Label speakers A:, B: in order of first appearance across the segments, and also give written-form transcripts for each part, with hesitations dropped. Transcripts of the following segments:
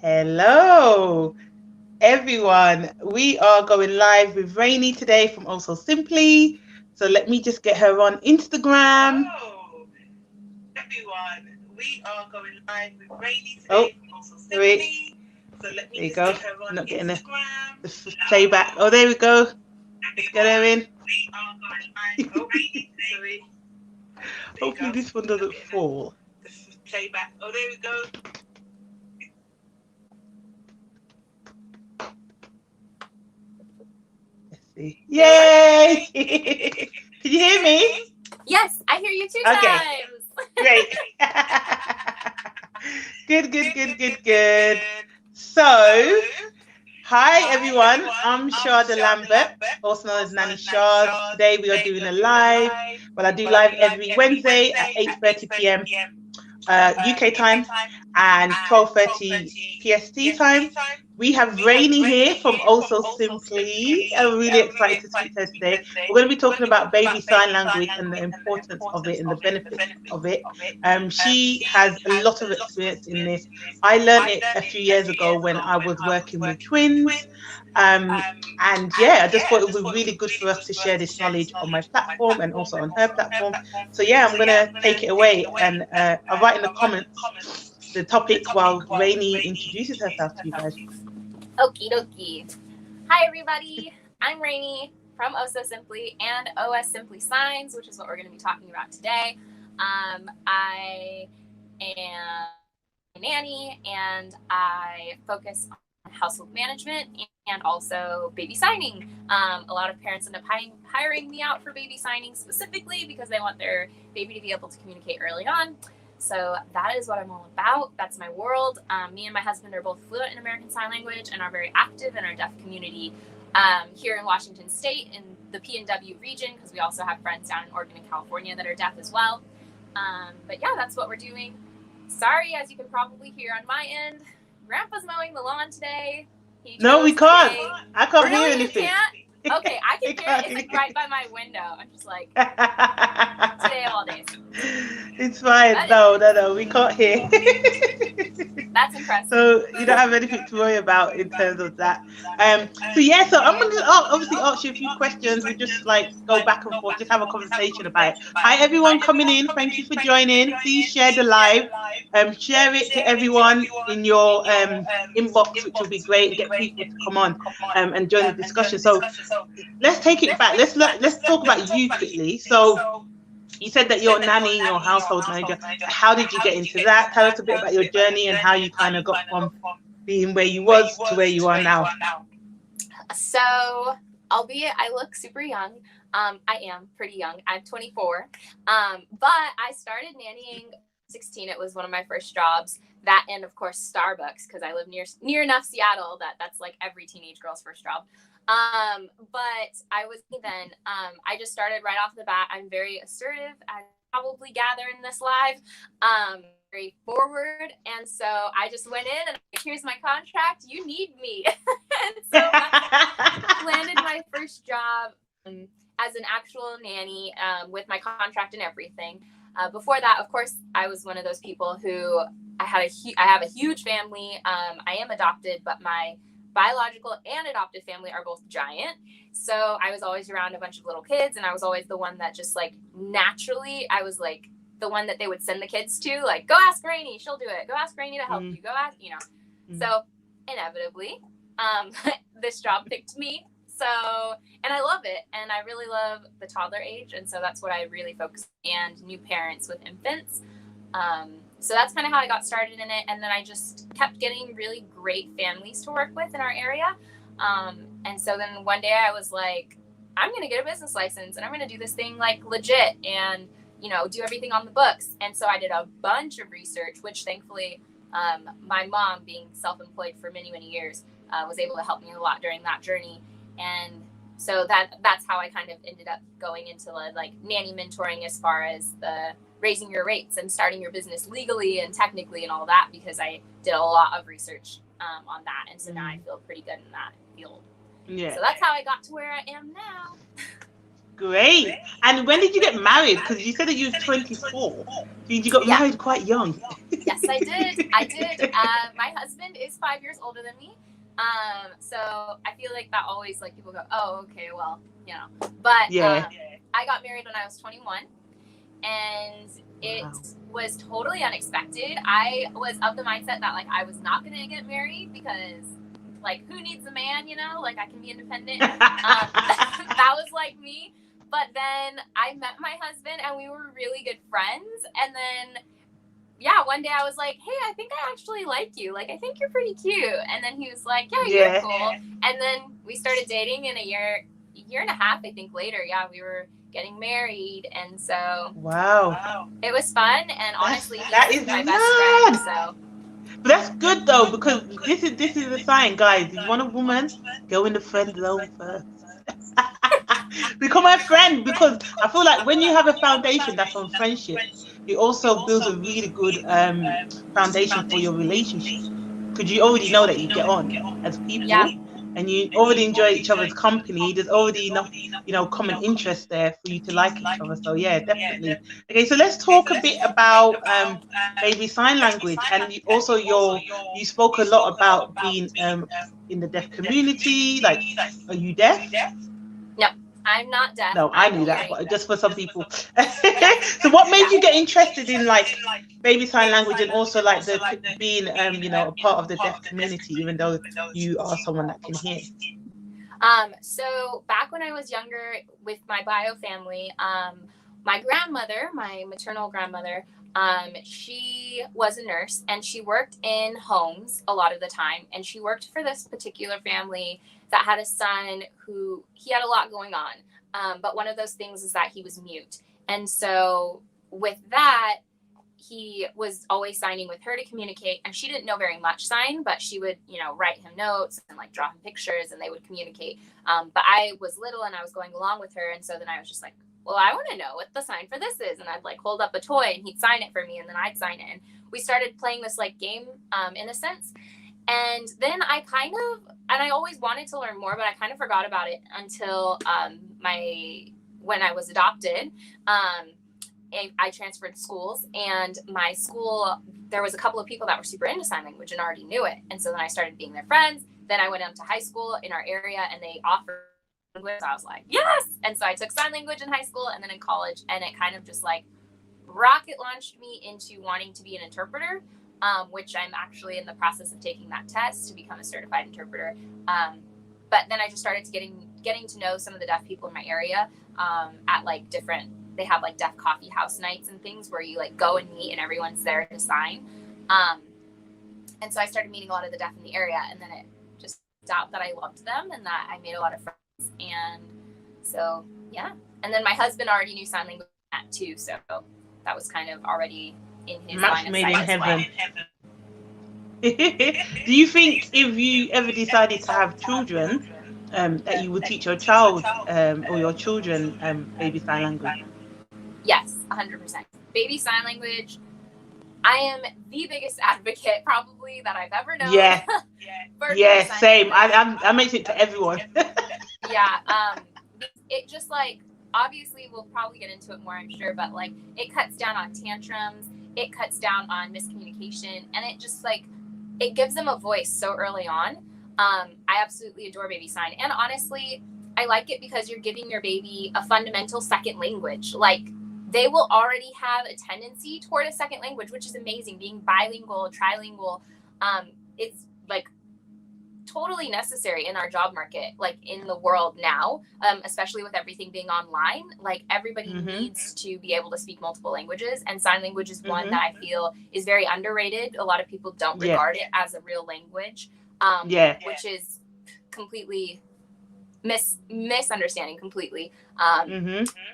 A: Hello, everyone. We are going live with Rainy today from Also Simply. So let me just get her on Instagram. Hello, everyone. We are going live with Rainy today from Also Simply. Wait. So let me just get her on Instagram. The playback. Oh, there we go. Let's get her in. We are going live with Rainy today. Hopefully this one doesn't fall. The playback. Oh, there we go. Yay! Can you hear me?
B: Yes, I hear you 2 times.
A: Great. Good. So, hi everyone. I'm Sharz Lambert, also known as Nanny Sharz. Today we are doing a live. Well, I do live every Wednesday at 8:30 p.m. UK time and 12:30 PST time. We have Rainy here from Also Simply. I'm really excited to speak to her today. We're going to be talking about baby sign language and the importance of it and the benefits of it. She has a lot of experience in this. I learned it a few years ago when I was working with twins. And yeah, I just thought it would be really good for us to share this knowledge on my platform and also on her platform. So yeah, I'm going to take it away and I'll write in the comments the topic while Rainy introduces herself to you guys.
B: Okie dokie. Hi everybody, I'm Rainy from Oh So Simply and OS Simply Signs, which is what we're going to be talking about today. I am a nanny and I focus on household management and also baby signing. A lot of parents end up hiring me out for baby signing specifically because they want their baby to be able to communicate early on. So that is what I'm all about. That's my world. Me and my husband are both fluent in American Sign Language and are very active in our deaf community here in Washington State in the PNW region, because we also have friends down in Oregon and California that are deaf as well. But yeah, that's what we're doing. Sorry, as you can probably hear on my end, Grandpa's mowing the lawn today.
A: No, we can't. I can't hear anything.
B: Okay, I can hear it. It's like right by my window. I'm just like, today of all days.
A: It's fine. No, we can't hear.
B: That's impressive.
A: So you don't have anything to worry about in terms of that. So I'm going to obviously ask you a few questions. We just like go back and forth, just have a conversation about it. Hi everyone coming in. Thank you for joining. Please share the live. Share it to everyone in your inbox, which will be great, and get people to come on and join the discussion. So let's take it back. Let's talk about you quickly. So you said that you're a nanny, you're a household manager. How did you get into that? Tell us a bit about your journey and how you kind of got from being where you was to where you are now.
B: So, albeit I look super young, I am pretty young. I'm 24, but I started nannying 16. It was one of my first jobs. That and of course Starbucks, because I live near enough Seattle that's like every teenage girl's first job. But I was then, I just started right off the bat. I'm very assertive, as you probably gather in this live, very forward. And so I just went in and here's my contract. You need me. And so I landed my first job as an actual nanny, with my contract and everything. Before that, of course, I was one of those people who I have a huge family. I am adopted, but my biological and adopted family are both giant. So I was always around a bunch of little kids, and I was always the one that just like naturally, I was like the one that they would send the kids to, like, go ask Rainy, she'll do it. Go ask Rainy to help you. Go ask, So inevitably, this job picked me. So, and I love it. And I really love the toddler age. And so that's what I really focus on, and new parents with infants. So that's kind of how I got started in it. And then I just kept getting really great families to work with in our area. And so then one day I was like, I'm going to get a business license and I'm going to do this thing like legit and, do everything on the books. And so I did a bunch of research, which thankfully, my mom, being self-employed for many, many years, was able to help me a lot during that journey. And so that's how I kind of ended up going into like nanny mentoring as far as the raising your rates and starting your business legally and technically and all that, because I did a lot of research on that. And so now I feel pretty good in that field. Yeah. So that's how I got to where I am now.
A: Great. And when did you get married? Because you said that you were 24. So you got
B: Yeah.
A: married quite young.
B: Yes, I did. I did. My husband is 5 years older than me. So I feel like that always, like, people go, oh, okay, well, you know. But
A: Yeah.
B: I got married when I was 21, and it
A: Wow.
B: was totally unexpected. I was of the mindset that, like, I was not going to get married because, like, who needs a man, you know? Like, I can be independent. That was, like, me. But then I met my husband, and we were really good friends. And then, yeah, one day I was like, hey, I think I actually like you. Like, I think you're pretty cute. And then he was like, yeah, you're
A: Yeah.
B: cool. And then we started dating, and a year and a half, I think, later, yeah, we were getting married. And so
A: Wow.
B: it was fun. And honestly,
A: That
B: he's
A: is
B: my best friend.
A: mad.
B: So
A: But that's good though, because this is a sign, guys. If you want a woman, go in the friend zone first. Become a friend, because I feel like when you have a foundation that's on friendship, it also builds a really good foundation for your relationship, because you already know that you get on as
B: yeah.
A: people, and you already enjoy each other's company. There's already enough, common interest there for you to like each other. So yeah, definitely. Okay, so let's talk a bit about baby sign language, and also you spoke a lot about being in the deaf community. Like, are you deaf?
B: No, I'm not deaf.
A: No, I
B: I'm
A: knew that,
B: hearing.
A: but just for some people.
B: Yeah.
A: So what made you get interested in like baby sign language, and also like being a part of the deaf community, even though you are someone that can hear?
B: So back when I was younger with my bio family, my grandmother, my maternal grandmother, she was a nurse, and she worked in homes a lot of the time. And she worked for this particular family that had a son who he had a lot going on. But one of those things is that he was mute. And so with that, he was always signing with her to communicate, and she didn't know very much sign, but she would, write him notes and like draw him pictures, and they would communicate. But I was little, and I was going along with her, and so then I was just like, well, I want to know what the sign for this is. And I'd like hold up a toy, and he'd sign it for me, and then I'd sign it. And we started playing this like game, in a sense. And then and I always wanted to learn more, but I kind of forgot about it until when I was adopted. I transferred schools, and my school, there was a couple of people that were super into sign language and already knew it. And so then I started being their friends. Then I went on to high school in our area, and they offered language. So I was like, yes. And so I took sign language in high school and then in college, and it kind of just like rocket launched me into wanting to be an interpreter, which I'm actually in the process of taking that test to become a certified interpreter. But then I just started getting to know some of the deaf people in my area, at like they have like deaf coffee house nights and things where you like go and meet and everyone's there to sign. And so I started meeting a lot of the deaf in the area, and then it just out that I loved them and that I made a lot of friends. And so, yeah. And then my husband already knew sign language too. So that was kind of already in his
A: Match
B: line of
A: made
B: sight
A: in
B: as well.
A: heaven. Do you think if you ever decided to have children, that you would teach your child or your children baby sign language?
B: Yes, 100%. Baby sign language, I am the biggest advocate probably that I've ever known.
A: Yeah.
B: For
A: Yeah,
B: sign
A: same.
B: language.
A: I mention it to everyone.
B: Yeah. It just like, obviously we'll probably get into it more, I'm sure, but like it cuts down on tantrums, it cuts down on miscommunication, and it just like, it gives them a voice so early on. I absolutely adore baby sign. And honestly, I like it because you're giving your baby a fundamental second language. Like, they will already have a tendency toward a second language, which is amazing. Being bilingual, trilingual, it's like totally necessary in our job market, like in the world now, especially with everything being online. Like, everybody needs to be able to speak multiple languages, and sign language is one that I feel is very underrated. A lot of people don't regard it as a real language, which is completely misunderstanding completely,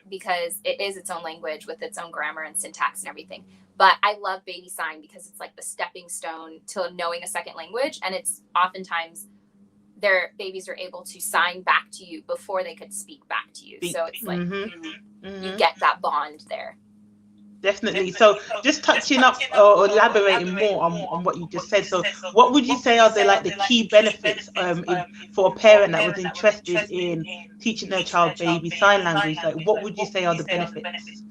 B: because it is its own language with its own grammar and syntax and everything. But I love baby sign because it's like the stepping stone to knowing a second language, and it's oftentimes their babies are able to sign back to you before they could speak back to you. So it's like you get that bond there.
A: Definitely. So just touching up or elaborating more on what you just said. So what would you say are the key benefits if for a parent that was interested in teaching their child baby sign language? Like what would you say are the benefits?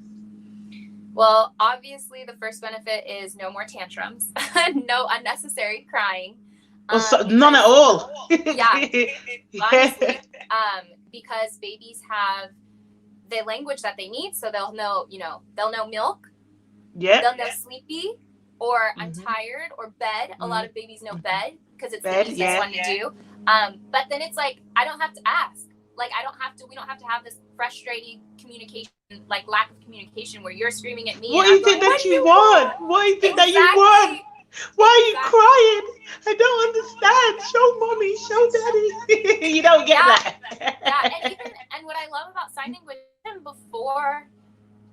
B: Well, obviously the first benefit is no more tantrums, no unnecessary crying.
A: Or so, none at all.
B: Yeah, honestly, because babies have the language that they need, so they'll know, they'll know milk,
A: Yeah.
B: they'll know sleepy, or I'm
A: Mm-hmm.
B: tired, or bed. A lot of babies know bed because it's
A: Bed,
B: the easiest one to do. But then it's like, I don't have to ask. Like, we don't have to have this frustrating communication, like lack of communication where you're screaming at me.
A: What
B: and
A: is it that you want? What is it that you want? Why are you crying? I don't understand. Show mommy, show daddy. You don't get that.
B: Yeah, and what I love about sign language, even before,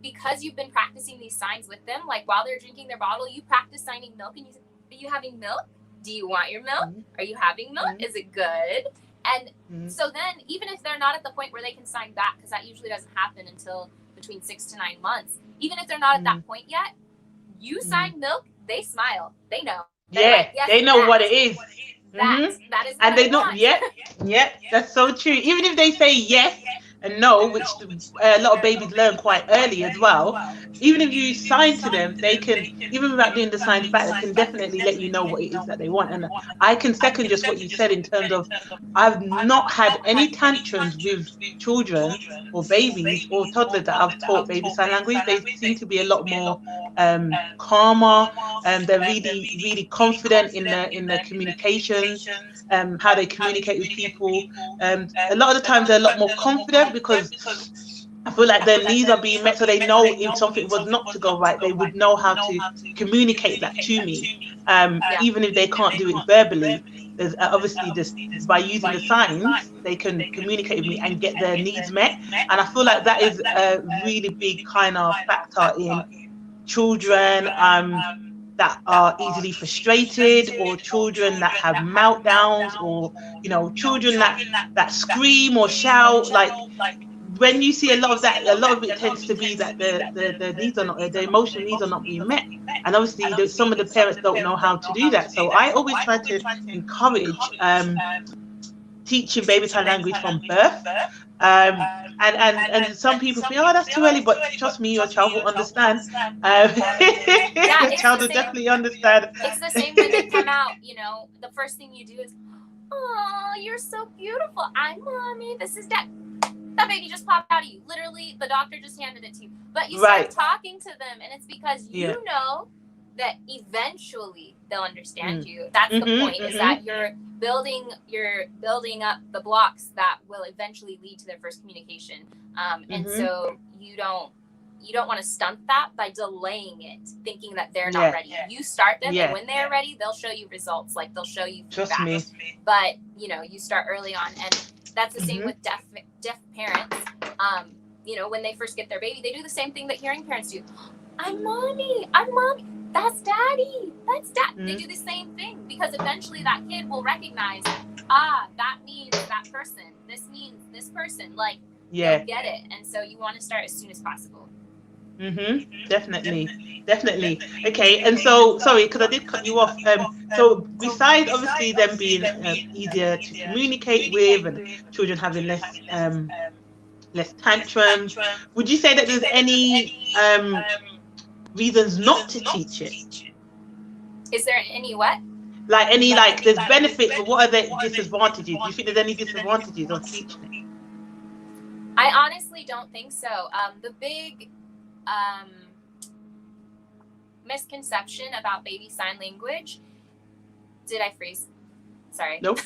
B: because you've been practicing these signs with them, like while they're drinking their bottle, you practice signing milk, and you say, "Are you having milk? Do you want your milk? Are you having milk? Is it good?" And so then, even if they're not at the point where they can sign back, because that usually doesn't happen until between 6 to 9 months, even if they're not at that point yet, you sign milk, they smile. They know.
A: Like, yes, they know what it is.
B: That is what
A: and they
B: I
A: know,
B: want.
A: Yeah, that's so true. Even if they say yes and no, which a lot of babies learn quite early as well, even if you sign to them, they can, even without doing the signs back, they can definitely let you know what it is that they want. And I can second just what you said in terms of, I've not had any tantrums with children or babies or toddlers that I've taught baby sign language. They seem to be a lot more calmer. They're really, really confident in their communications, how they communicate with people. A lot of the times they're a lot more confident because I feel like their needs are being met, so they know if something was not to go right, they would know how to communicate that to me, even if they can't do it verbally. There's obviously this, by using the signs, they can communicate with me and get their needs met. And I feel like that is a really big kind of factor in children that are easily frustrated, or children that have meltdowns, or children that scream or shout. Like, when you see a lot of that, a lot of it tends to be that the needs are not, the emotional needs are not being met. And obviously some of the parents don't know how to do that. So I always try to encourage teaching baby sign language from birth. And some people feel, oh, that's too early, but trust me, your child will understand. Your child will definitely understand.
B: It's the same when they come out. The first thing you do is, "Oh, you're so beautiful. I'm mommy. This is dad." That baby just popped out of you. Literally, the doctor just handed it to you. But you start talking to them, and it's because you know that eventually they'll understand you. That's the point, is that you're building up the blocks that will eventually lead to their first communication. And so you don't want to stunt that by delaying it, thinking that they're not ready. You start them, and when they're ready, they'll show you results. Like, they'll show you feedback.
A: Trust me.
B: But you start early on, and that's the same with deaf parents. When they first get their baby, they do the same thing that hearing parents do. I'm mommy. That's daddy. That's dad. They do the same thing, because eventually that kid will recognize, that means that person. This means this person. Like, they'll get it. And so you want to start as soon as possible.
A: Definitely. Okay, and so, sorry, because I did cut you off. So besides obviously them being easier to communicate with, and children having less tantrums, would you say that there's any reasons not to teach it?
B: Is there any what?
A: Like, any, like, there's benefits, but what are the disadvantages? Do you think there's any disadvantages of teaching it?
B: I honestly don't think so. The big misconception about baby sign language. Did I freeze? Sorry.
A: Nope.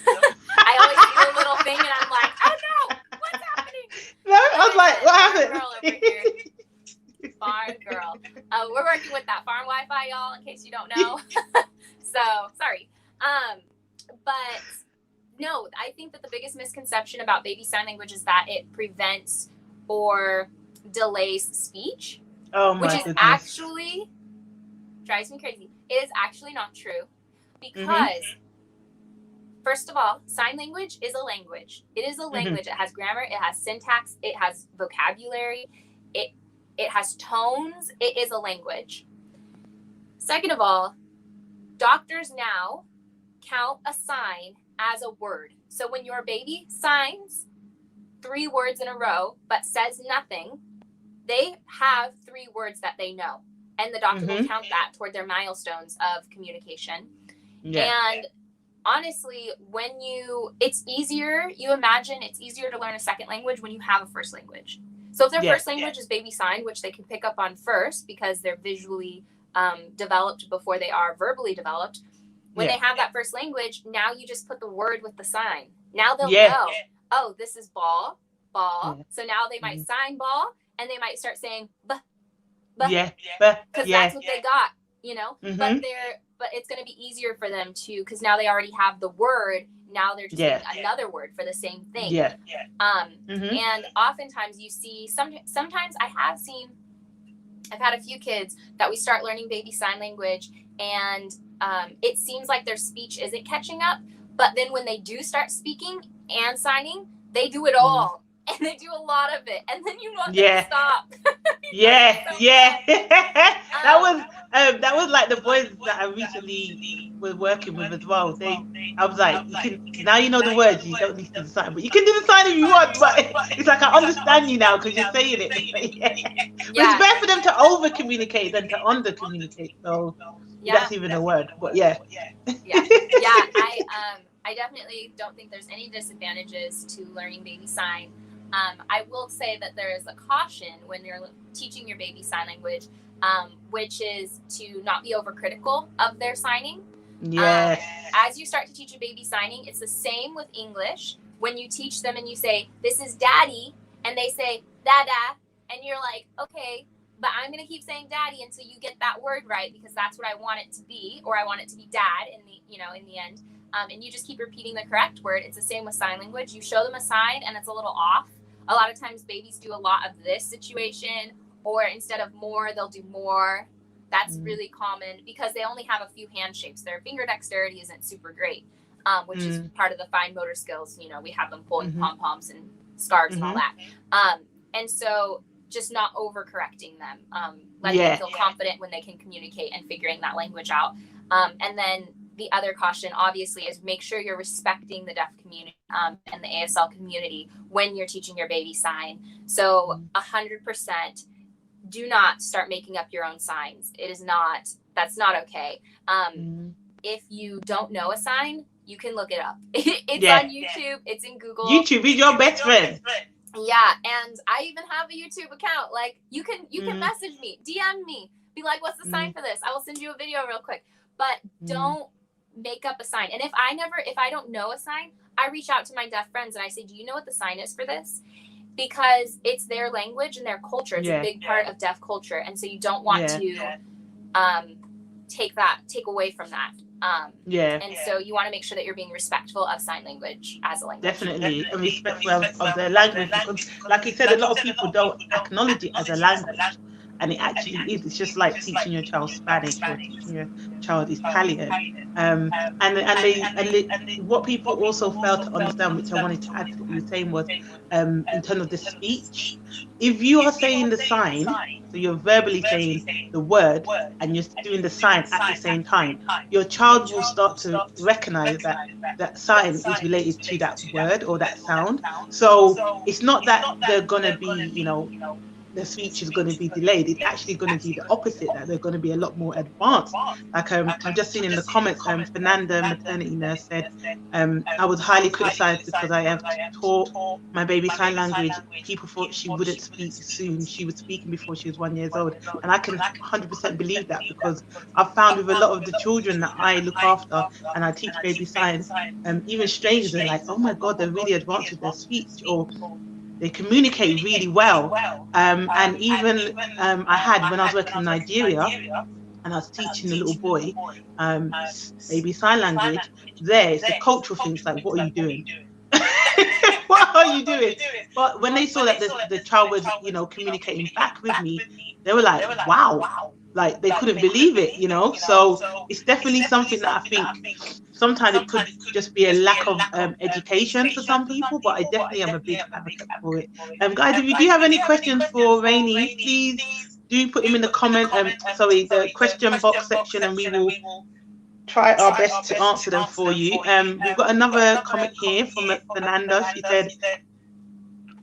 B: I always do a little thing, and I'm like, oh no, what's happening?
A: No, I was like, what happened?
B: Girl over here. Farm girl. We're working with that farm Wi-Fi, y'all, in case you don't know. So sorry. But no, I think that the biggest misconception about baby sign language is that it prevents or delays speech.
A: Oh my
B: which is
A: goodness.
B: actually drives me crazy. It is actually not true, because first of all, sign language is a language. It is a language. It has grammar. It has syntax. It has vocabulary. It has tones. It is a language. Second of all, doctors now count a sign as a word. So when your baby signs 3 words in a row but says nothing, they have 3 words that they know. And the doctor will count that toward their milestones of communication. Yeah. And honestly, it's easier to learn a second language when you have a first language. So if their first language is baby sign, which they can pick up on first because they're visually developed before they are verbally developed, when they have that first language, now you just put the word with the sign. Now they'll know, oh, this is ball. So now they might sign ball, and they might start saying because that's what they got, you know. But it's going to be easier for them to, because now they already have the word. Now they're just getting another word for the same thing. And oftentimes you see, sometimes I've had a few kids that we start learning baby sign language, and it seems like their speech isn't catching up. But then when they do start speaking and signing, they do it all. And they do a lot of it, and then you want them to stop.
A: That was like the boys that I recently was working with as well. I was like, now you know the words, you don't need to do the sign, but you can do the sign if you want. But it's like, I understand you now because you're saying it. But it's better for them to over communicate than to under communicate. So that's even a word. But
B: I definitely don't think there's any disadvantages to learning baby sign. I will say that there is a caution when you're teaching your baby sign language, which is to not be overcritical of their signing. As you start to teach a baby signing, it's the same with English. When you teach them and you say, this is daddy, and they say, dada, and you're like, okay, but I'm going to keep saying daddy until you get that word right, because that's what I want it to be, or I want it to be dad in the end. And you just keep repeating the correct word. It's the same with sign language. You show them a sign and it's a little off. A lot of times babies do a lot of this situation, or instead of more, they'll do more. That's really common because they only have a few hand shapes. Their finger dexterity isn't super great, which is part of the fine motor skills. You know, we have them pulling pom-poms and scarves and all that. And so just not overcorrecting them, letting them feel confident when they can communicate and figuring that language out. And then the other caution, obviously, is make sure you're respecting the deaf community and the ASL community when you're teaching your baby sign. So 100%, do not start making up your own signs. That's not okay. If you don't know a sign, you can look it up. It's on YouTube. It's in Google.
A: YouTube is your best friend.
B: Yeah, and I even have a YouTube account. Like, you can message me, DM me, be like, what's the sign for this? I will send you a video real quick. But don't make up a sign. And if I don't know a sign, I reach out to my deaf friends and I say, do you know what the sign is for this? Because it's their language and their culture. It's a big part of deaf culture. And so you don't want to take away from that. And so you want to make sure that you're being respectful of sign language as a language.
A: Definitely, and respectful of their language, because like you said, a lot of people don't acknowledge it as a language. And it actually is. It's just like teaching your child Spanish or teaching your child Italian. And what people also fail to understand, which I wanted to add to what you were saying, was in terms of the speech. If you are saying the sign, so you're verbally saying the word and you're doing the sign at the same time, your child will start to recognize that that sign is related to that word or that sound. So it's not that they're going to be, the speech is going to be delayed. It's actually going to be the opposite, that they're going to be a lot more advanced. Like I've just seen in the comments, Fernanda, maternity nurse, said, I was highly criticized because I have taught my baby sign language. People thought she wouldn't speak soon. She was speaking before she was 1 year old. And I can 100% believe that, because I've found with a lot of the children that I look after and I teach baby signs, even strangers are like, oh my God, they're really advanced with their speech, or they communicate really well. And even I had, when I was working in Nigeria and I was teaching a little boy baby sign language, there it's a cultural thing. It's like, what are you doing? What are you doing? But when they saw that the child was, communicating back with me, they were like, wow. Like, they couldn't believe it, So it's definitely something that I think sometimes it could just be a lack of education for some people, but I definitely am a big advocate for it. Guys, if you do have any questions for Rainy, please do put them in the the question box section, and we will try our best to answer them for you. We've got another comment here from Fernanda. She said,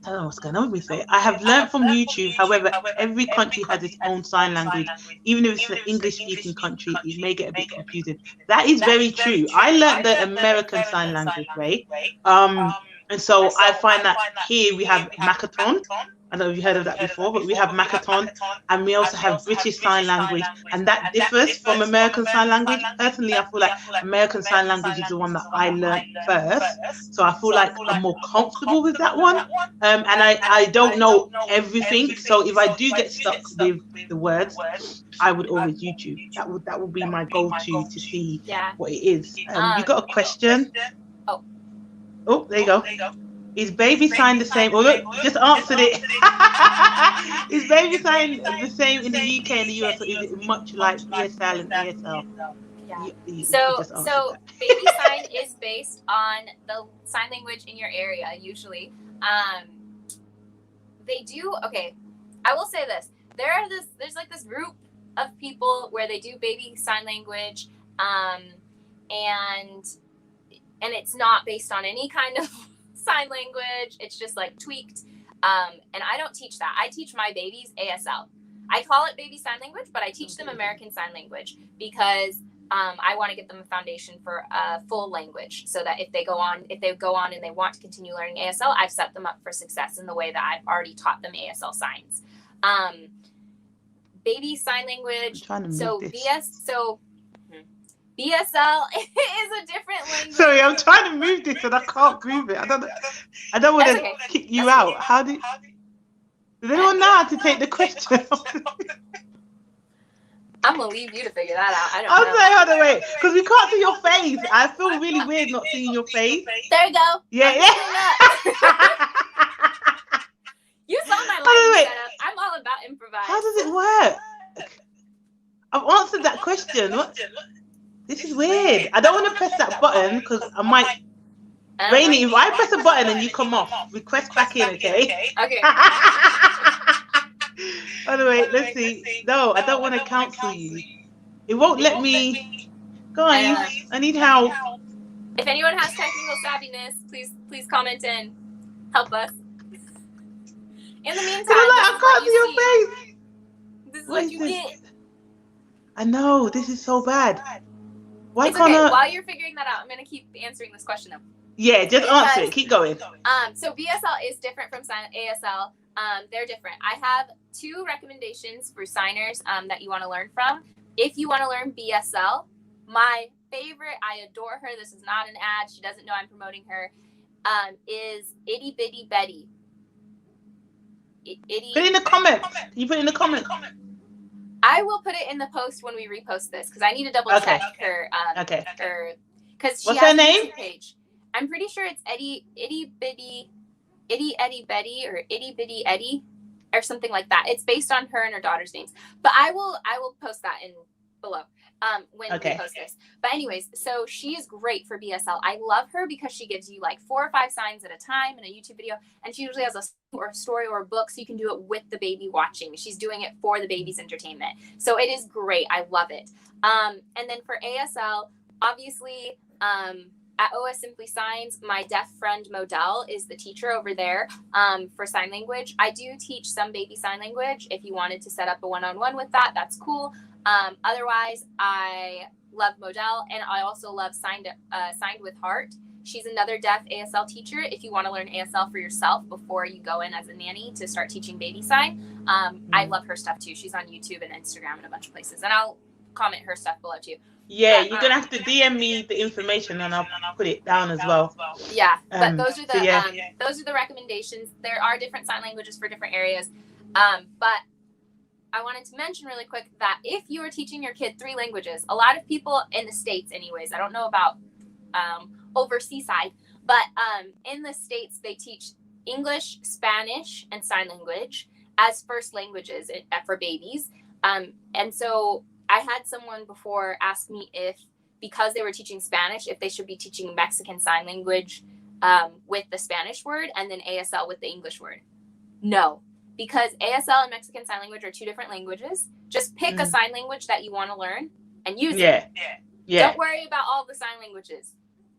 A: I don't know what's going on with me today. I have learned from YouTube. However, every country has its own sign language. Even if it's an English-speaking country, it may get a bit confusing. That is very true. I learned the American Sign Language way. And so I find that here we have Makaton. I don't know if you've heard of that before, but we have Makaton, and we also have British Sign Language, and that differs from American Sign Language. Personally, I feel like American Sign Language is the one that I learned first, so I feel like I'm more comfortable with that one. And I don't know everything, so if I do get stuck with the words, I would always YouTube. That would be my go-to to see what it is. You got a question? Oh, there you go. Is baby sign the same? Oh, look, just answered it. Is baby sign the same in the UK and the US, or is it much like BSL and ASL?
B: Yeah. So baby sign is based on the sign language in your area, usually. They do, okay, I will say this. There's like this group of people where they do baby sign language, and it's not based on any kind of sign language. It's just like tweaked. And I don't teach that. I teach my babies ASL. I call it baby sign language, but I teach them American Sign Language because I want to give them a foundation for a full language, so that if they go on and they want to continue learning ASL, I've set them up for success in the way that I've already taught them ASL signs. Baby sign language. BSL is a different language.
A: Sorry, I'm trying to move this and I can't move it. I don't want to kick you out. Okay. Does anyone know how to take the question?
B: I'm gonna leave you to figure that out. I don't
A: know.
B: Hold
A: on, wait, because we can't see your face. I feel really weird not seeing your face.
B: There you go.
A: Yeah.
B: You saw my lighting setup. I'm all about improvise.
A: How does it work? I've answered that question. What? This is weird. I don't want to press that button because I might. Rainy, if I press a button and you come off, request back in, okay?
B: Okay.
A: By the way, let's see. No, I don't want to cancel you. It won't let me. Guys, I need help.
B: If anyone has technical savviness, please comment and help us. In the meantime,
A: I can't see your face.
B: This is what you get.
A: I know, this is so bad. Why
B: it's
A: can't
B: okay. While you're figuring that out, I'm going to keep answering this question though.
A: Yeah, just answer it. Keep going.
B: So BSL is different from ASL. They're different. I have 2 recommendations for signers that you want to learn from. If you want to learn BSL, my favorite, I adore her. This is not an ad. She doesn't know I'm promoting her. Is Itty Bitty Betty.
A: Put it in the comments. Can you put it in the comments?
B: I will put it in the post when we repost this because I need to double check her. Because she
A: What's
B: has
A: her name?
B: Page. I'm pretty sure it's Itty Eddie Betty or Itty Bitty Eddie or something like that. It's based on her and her daughter's names. But I will post that in below when we post this. But anyways, so she is great for BSL. I love her because she gives you like 4 or 5 signs at a time in a YouTube video, and she usually has a story or a book, so you can do it with the baby watching. She's doing it for the baby's entertainment. So it is great. I love it. And then for ASL, obviously, at OS Simply Signs, my deaf friend Modell is the teacher over there for sign language. I do teach some baby sign language. If you wanted to set up a one-on-one with that, that's cool. Otherwise, I love Modell, and I also love Signed with Heart. She's another deaf ASL teacher. If you want to learn ASL for yourself before you go in as a nanny to start teaching baby sign, I love her stuff too. She's on YouTube and Instagram and a bunch of places, and I'll comment her stuff below too.
A: Yeah, you're gonna have to DM me the information and I'll put it down as well.
B: Yeah, but those are the those are the recommendations. There are different sign languages for different areas, but I wanted to mention really quick that if you are teaching your kid 3 languages, a lot of people in the States, anyways, I don't know about overseas side, but in the States they teach English, Spanish, and sign language as first languages for babies, and so I had someone before ask me if because they were teaching Spanish, if they should be teaching Mexican Sign Language with the Spanish word and then ASL with the English word. No, because ASL and Mexican Sign Language are two different languages. Just pick a sign language that you want to learn and use it. Yeah. Don't worry about all the sign languages.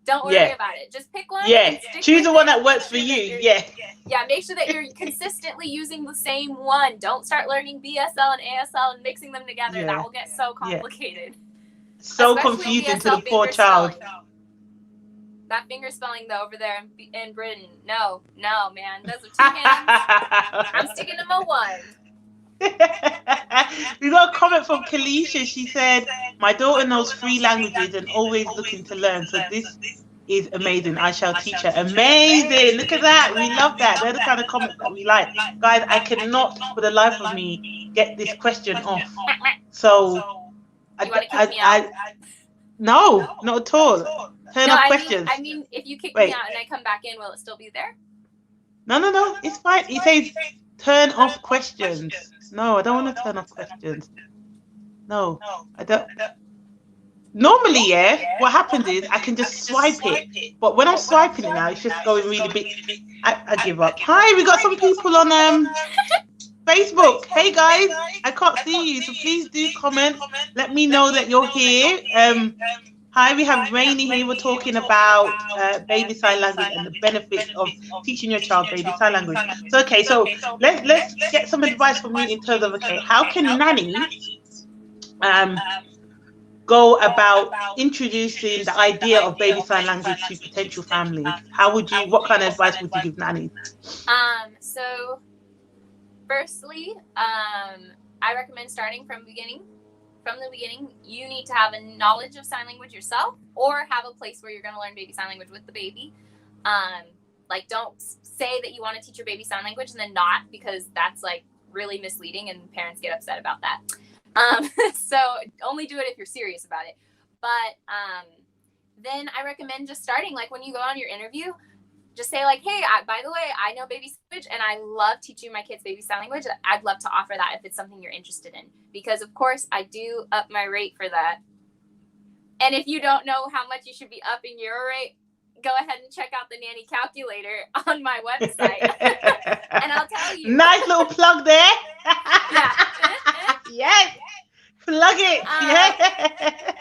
B: Don't worry about it. Just pick one.
A: Yeah. Choose the one that works for you. Yeah.
B: Yeah. Make sure that you're consistently using the same one. Don't start learning BSL and ASL and mixing them together. That will get so complicated.
A: So confusing to the poor child.
B: That finger spelling though over there in Britain. No, man. Those are 2 hands. I'm sticking to my one.
A: We got a comment from Kalisha. She said, my daughter knows 3 languages and always looking to learn. So this is amazing. I shall teach her. Amazing. Look at that. We love that. They're the kind of comments that we like. Guys, I cannot for the life of me get this question off. So no, not at all. Turn off questions.
B: I mean, if you kick me out and I come back in, will it still be there?
A: No. It's fine. It says turn off questions. No, I don't want to turn off questions. No, I don't. Normally, what happens is I can just swipe it. But when I'm swiping it now, it's just going really big. I give up. Hi, we got some people on Facebook. Hey, guys. I can't see you, so please do comment. Let me know that you're here. Hi, we have Rainy here. We're talking about baby sign language and the benefits of teaching your child baby sign language. So, okay, so let's get some advice from you in terms of, okay, how can Nanny go about introducing the idea of baby sign language to potential families? What kind of advice would you give Nanny?
B: So, firstly, I recommend starting from the beginning. You need to have a knowledge of sign language yourself, or have a place where you're going to learn baby sign language with the baby. Like, don't say that you want to teach your baby sign language and then not, because that's like really misleading and parents get upset about that. So only do it if you're serious about it. But then I recommend just starting, like when you go on your interview, just say like, hey, by the way, I know baby language and I love teaching my kids baby sign language. I'd love to offer that if it's something you're interested in, because of course I do up my rate for that. And if you don't know how much you should be upping your rate, go ahead and check out the Nanny calculator on my website. And I'll tell you.
A: Nice little plug there.
B: Yeah.
A: Yes. Plug it.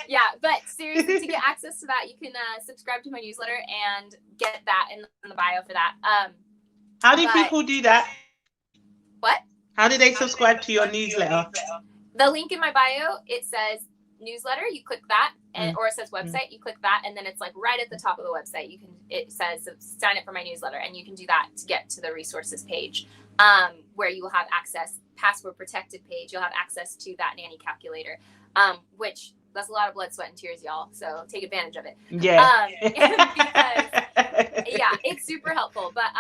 B: Yeah, but seriously, to get access to that, you can subscribe to my newsletter and get that in the bio for that.
A: How do people do that?
B: What?
A: How do they subscribe to your newsletter?
B: The link in my bio, it says newsletter. You click that, or it says website. You click that, and then it's like right at the top of the website. It says sign up for my newsletter, and you can do that to get to the resources page, where you will have access. Password protected page, you'll have access to that Nanny calculator, which that's a lot of blood, sweat, and tears, y'all, so take advantage of it. Because it's super helpful. But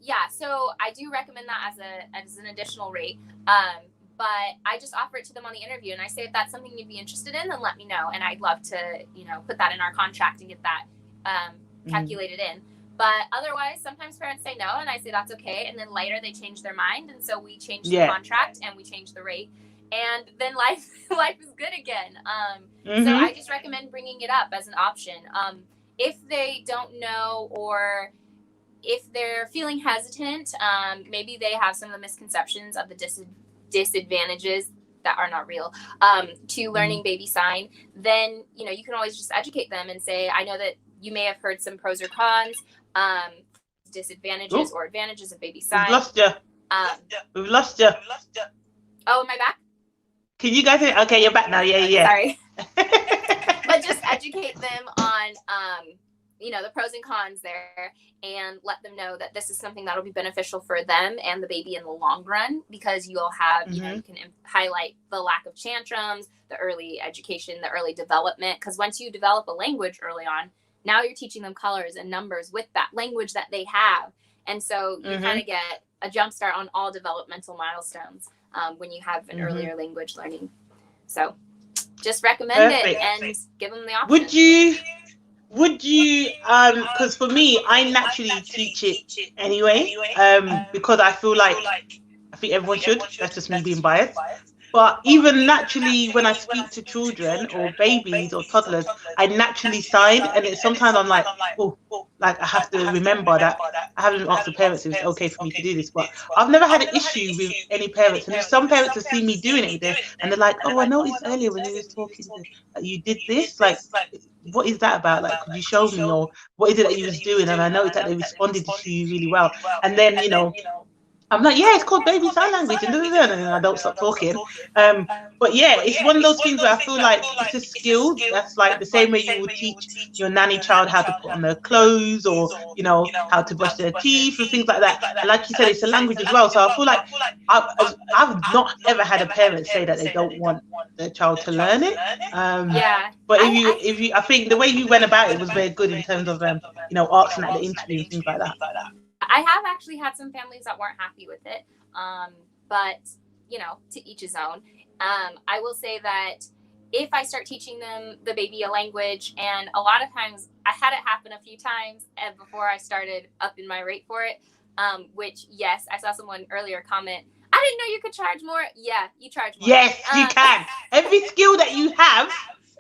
B: yeah, so I do recommend that as an additional rate, but I just offer it to them on the interview, and I say, if that's something you'd be interested in, then let me know, and I'd love to put that in our contract and get that calculated in. But otherwise, sometimes parents say no, and I say that's okay. And then later they change their mind, and so we change the contract and we change the rate, and then life is good again. So I just recommend bringing it up as an option. If they don't know, or if they're feeling hesitant, maybe they have some of the misconceptions of the disadvantages that are not real to learning baby sign. Then you can always just educate them and say, I know that you may have heard some pros or cons. Disadvantages or advantages of baby sign. We've lost you. Oh, am I back?
A: Can you guys hear? Okay, you're back now. Yeah.
B: Sorry. But just educate them on, the pros and cons there, and let them know that this is something that'll be beneficial for them and the baby in the long run, because you'll have, you can highlight the lack of tantrums, the early education, the early development, because once you develop a language early on, now you're teaching them colors and numbers with that language that they have. And so you kind of get a jump start on all developmental milestones when you have an earlier language learning. So just recommend it and give them the option.
A: Would you, because for me, I naturally teach it anyway, because I feel like, I think everyone should, that's just me being biased. But even naturally, when I speak to children or babies or toddlers, I naturally sign, and it's sometimes I'm like, oh, like I have to remember that I haven't asked the parents if it's okay for me to do this. But I've never had an issue with any parents, and if some parents have seen me doing it with them, and they're like, oh, I noticed earlier when you was talking that you did this, like, what is that about? Like, could you show me, or what is it that you was doing? And I noticed that they responded to you really well. And then, you know, I'm like, yeah, it's called baby sign language, and then I don't stop talking. But yeah, it's one of those things where I feel like it's a skill that's like the same way you would teach your nanny child how to put on their clothes, or, you know, how to brush their teeth and things like that. And like you said, it's a language as well. So I feel like I've not ever had a parent say that they don't want their child to learn it. But if you, I think the way you went about it was very good in terms of you know, asking at the interview and things like that.
B: I have actually had some families that weren't happy with it, but, you know, to each his own. I will say that if I start teaching them the baby a language, and a lot of times I had it happen a few times before I started upping my rate for it, which, yes, I saw someone earlier comment, I didn't know you could charge more. Yeah, you charge more.
A: Yes, you can. Every skill that you have,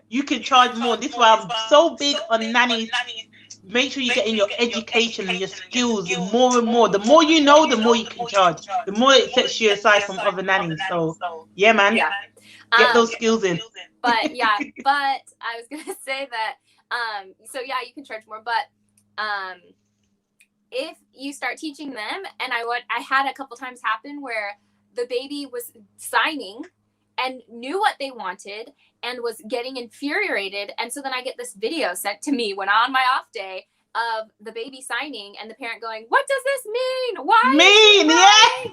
A: you can charge more. This is why I'm so big on nannies. Make sure you get in your education and your skills more and more. The more you know, the more you can charge. The more it sets you aside from other nannies. So yeah, man, get those skills in.
B: But yeah, but I was gonna say that. So yeah, you can charge more. But if you start teaching them, and I had a couple times happen where the baby was signing and knew what they wanted and was getting infuriated. And so then I get this video sent to me when on my off day of the baby signing and the parent going, what does this mean? Why?
A: Yeah.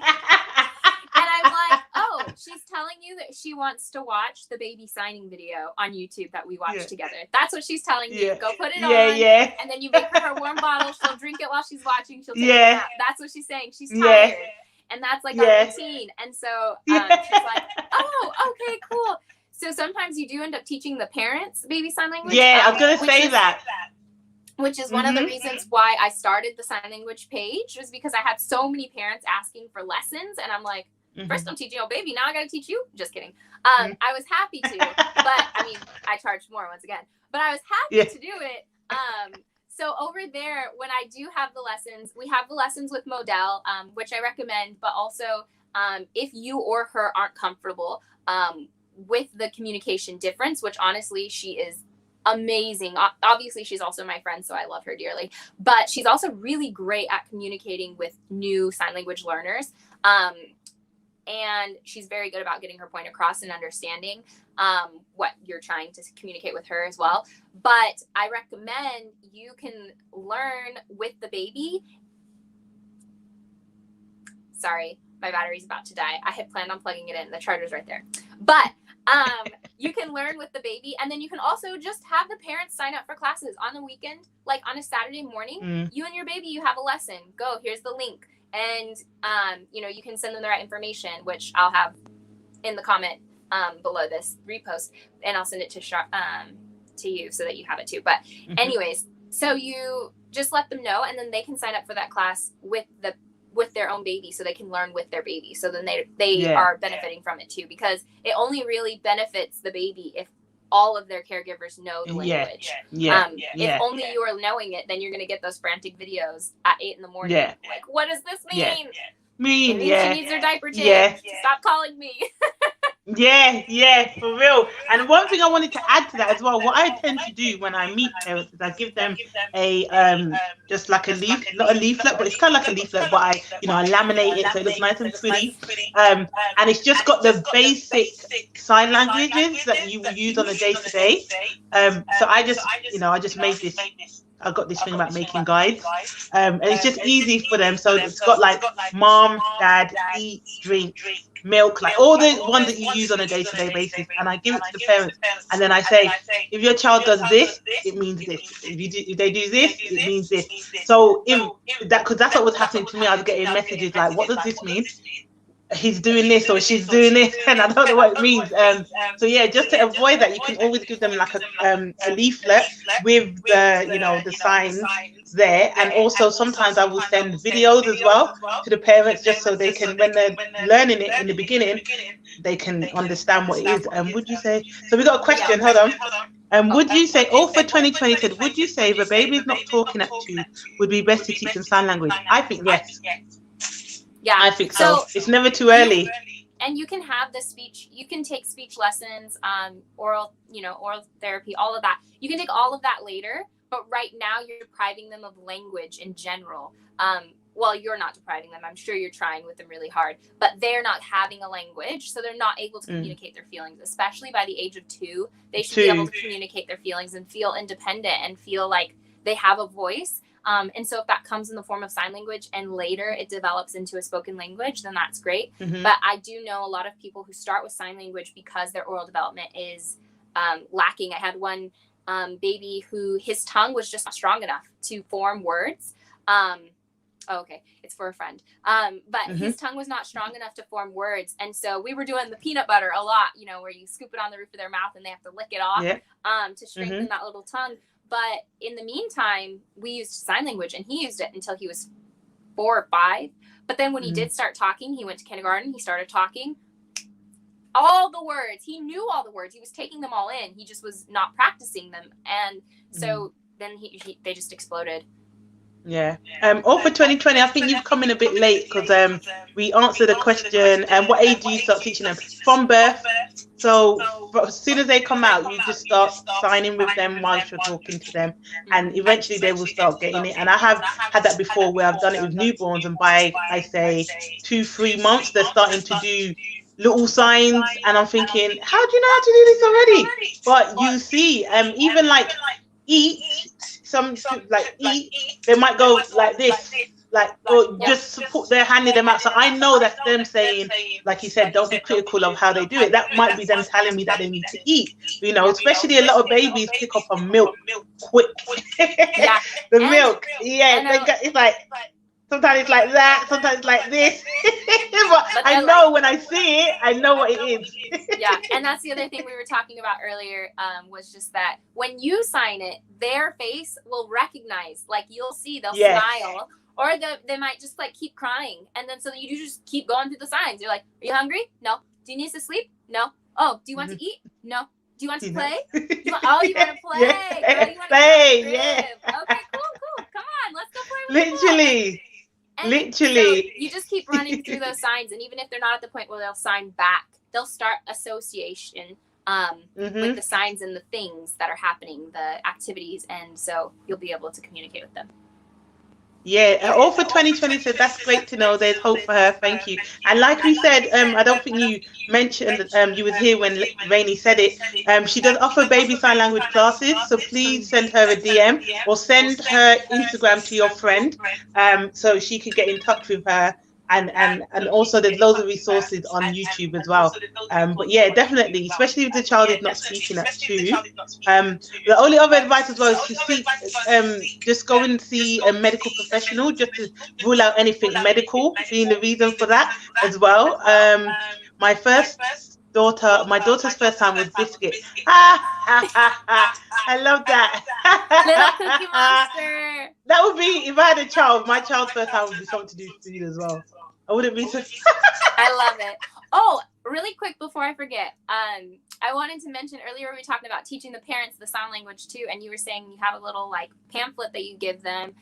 B: And I'm like, oh, she's telling you that she wants to watch the baby signing video on YouTube that we watched together. That's what she's telling you. Go put it on. And then you make her bottle. She'll drink it while she's watching. She'll take it out. That's what she's saying. She's tired. And that's like our routine. And so she's like, oh, okay, cool. So sometimes you do end up teaching the parents baby sign language.
A: Yeah, I was going to say that.
B: Which is one of the reasons why I started the sign language page, was because I had so many parents asking for lessons. And I'm like, first I'm teaching your baby, now I got to teach you. Just kidding. I was happy to, but I mean, I charged more once again. But I was happy to do it. So over there, when I do have the lessons, we have the lessons with Model, which I recommend. But also, if you or her aren't comfortable with the communication difference, which honestly, she is amazing. Obviously, she's also my friend, so I love her dearly. But she's also really great at communicating with new sign language learners. And she's very good about getting her point across and understanding what you're trying to communicate with her as well. But I recommend you can learn with the baby. Sorry, my battery's about to die. I had planned on plugging it in. The charger's right there. But you can learn with the baby. And then you can also just have the parents sign up for classes on the weekend. Like on a Saturday morning, you and your baby, you have a lesson. Go, here's the link. And, you know, you can send them the right information, which I'll have in the comment below this repost, and I'll send it to you so that you have it too. But anyways, so you just let them know, and then they can sign up for that class with their own baby, so they can learn with their baby. So then they are benefiting from it too, because it only really benefits the baby if all of their caregivers know the language. If only you are knowing it, then you're going to get those frantic videos at 8 a.m. Like, what does this mean? She needs her diaper changed. Stop calling me.
A: For real. And one thing I wanted to add to that as well, what I tend to do when I meet parents is I give them a just like a leaf, not a leaflet, but it's kind of like a leaflet, but I laminate it so it looks nice and pretty. And it's just got the basic sign languages that you use on a day-to-day. So I just made this. I got this thing about making guides, and it's just easy for them. So it's got like mom, dad, eat, drink, milk, like all the ones that you use on a day-to-day basis. And I give it to the parents, and then I say, if your child does this, it means this. If they do this, it means this. So because that's what was happening to me. I was getting messages like, what does this mean? he's doing this or she's doing this, and I don't know what it means. So yeah, just to avoid that, you can always give them like a leaflet with the, you know, the signs there. And also sometimes I will send videos as well to the parents, just so they can, when they're learning it in the beginning, they can understand what it is. And would you say, so we got a question, hold on. Would you say, all for 2020 said, would you say if a baby is not talking at 2, would be best to teach them sign language? I think yes.
B: Yeah,
A: I think so. It's never too early.
B: And you can have the speech, you can take speech lessons, oral therapy, all of that. You can take all of that later, but right now you're depriving them of language in general. Well, you're not depriving them. I'm sure you're trying with them really hard, but they're not having a language, so they're not able to communicate their feelings, especially by the age of 2. They should be able to communicate their feelings and feel independent and feel like they have a voice. And so if that comes in the form of sign language and later it develops into a spoken language, then that's great. But I do know a lot of people who start with sign language because their oral development is lacking. I had one baby who his tongue was just not strong enough to form words. Okay, it's for a friend. But his tongue was not strong enough to form words. And so we were doing the peanut butter a lot, you know, where you scoop it on the roof of their mouth and they have to lick it off to strengthen that little tongue. But in the meantime, we used sign language, and he used it until he was 4 or 5. But then when he did start talking, he went to kindergarten, he started talking all the words. He knew all the words. He was taking them all in. He just was not practicing them. And so then they just exploded.
A: Yeah. All for 2020, I think you've come in a bit late because we answered a question. What age do you start teaching them? From birth. So as soon as they come out, you just start signing with them whilst you're talking to them, and eventually they will start getting it. And I have had that before where I've done it with newborns, and by, I say, 2-3 months, they're starting to do little signs, and I'm thinking, how do you know how to do this already? But you see, even like eat, some like eat, they might go like this, like, or just put their hand in their mouth. So I know that's them saying, like you said, don't be critical of how they do it. That might be them telling me that they need to eat. You know, especially a lot of babies pick up on milk quick. The milk, it's like, sometimes it's like that, sometimes it's like this. but I know when I see it, I know what it is.
B: And that's the other thing we were talking about earlier, was just that when you sign it, their face will recognize, like you'll see, they'll smile, or they might just like keep crying. And then so you just keep going through the signs. You're like, are you hungry? No. Do you need to sleep? No. Oh, do you want to eat? No. Do you want to play? You want to play? Oh, you want to play? Okay, cool. Come on, let's go play with
A: Literally.
B: So you just keep running through those signs, and even if they're not at the point where they'll sign back, they'll start association with the signs and the things that are happening, the activities, and so you'll be able to communicate with them.
A: Yeah, all for 2020 said that's great to know. There's hope for her. Thank you. And like we said, I don't think you mentioned you was here when Rainey said it. She does offer baby sign language classes, so please send her a DM or send her Instagram to your friend, so she could get in touch with her. And also there's loads of resources on YouTube as well. But yeah, definitely, especially if the child is not speaking at 2. The only other advice as well is to seek, just go and see a medical professional, just to rule out anything medical being the reason for that as well. My daughter's first time was biscuit. I love that.
B: Little Cookie Monster.
A: That would be, if I had a child, my child's first time would be something to do with food as well. I wouldn't be so.
B: I love it. Oh, really quick before I forget, I wanted to mention earlier we were talking about teaching the parents the sign language too, and you were saying you have a little like pamphlet that you give them.